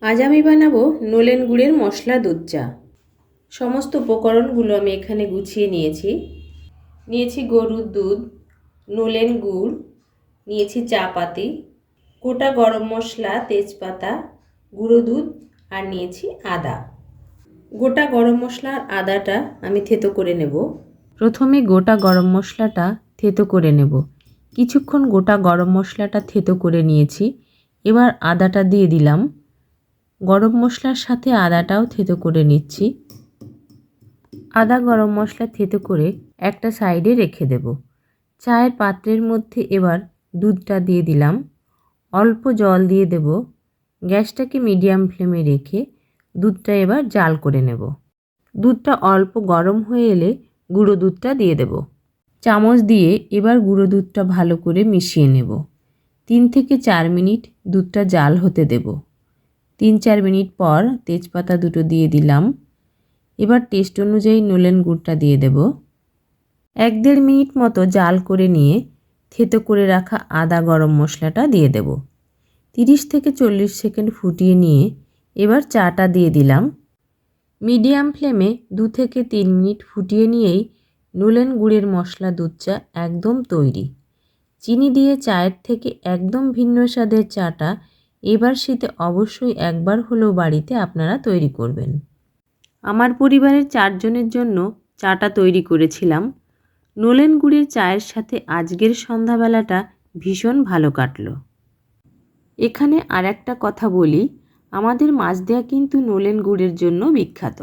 আজ আমি বানাবো নলেন গুড়ের মশলা দুধ চা। সমস্ত উপকরণগুলো আমি এখানে গুছিয়ে নিয়েছি গরুর দুধ, নলেন গুড়, নিয়েছি চা পাতি, গোটা গরম মশলা, তেজপাতা, গুঁড়ো দুধ আর নিয়েছি আদা। গোটা গরম মশলা আর আদাটা আমি থেতো করে নেব। প্রথমে গোটা গরম মশলাটা থেতো করে নেব। কিছুক্ষণ গোটা গরম মশলাটা থেতো করে নিয়েছি। এবার আদাটা দিয়ে দিলাম। গরম মশলার সাথে আদাটাও থেতো করে নিচ্ছি। আদা গরম মশলা থেতো করে একটা সাইডে রেখে দেব। চায়ের পাত্রের মধ্যে এবার দুধটা দিয়ে দিলাম। অল্প জল দিয়ে দেব। গ্যাসটাকে মিডিয়াম ফ্লেমে রেখে দুধটা এবার জাল করে নেব। দুধটা অল্প গরম হয়ে এলে গুঁড়ো দুধটা দিয়ে দেব। চামচ দিয়ে এবার গুঁড়ো দুধটা ভালো করে মিশিয়ে নেব। 3 থেকে 4 মিনিট দুধটা জাল হতে দেব। 3-4 মিনিট পর তেজপাতা দুটো দিয়ে দিলাম। এবার টেস্ট অনুযায়ী নলেন গুড়টা দিয়ে দেব। 1-1.5 মিনিট মতো জাল করে নিয়ে থেতো করে রাখা আদা গরম মশলাটা দিয়ে দেব। 30 থেকে 40 সেকেন্ড ফুটিয়ে নিয়ে এবার চাটা দিয়ে দিলাম। মিডিয়াম ফ্লেমে 2 থেকে 3 মিনিট ফুটিয়ে নিয়েই নলেন গুড়ের মশলা দুধ চা একদম তৈরি। চিনি দিয়ে চায়ের থেকে একদম ভিন্ন স্বাদের চাটা এবার শীতে অবশ্যই একবার হলেও বাড়িতে আপনারা তৈরি করবেন। আমার পরিবারের 4 জনের জন্য চাটা তৈরি করেছিলাম। নলেন গুড়ের চায়ের সাথে আজকের সন্ধ্যাবেলাটা ভীষণ ভালো কাটলো। এখানে আর একটা কথা বলি, আমাদের মাছদেয়া কিন্তু নলেন গুড়ের জন্য বিখ্যাত।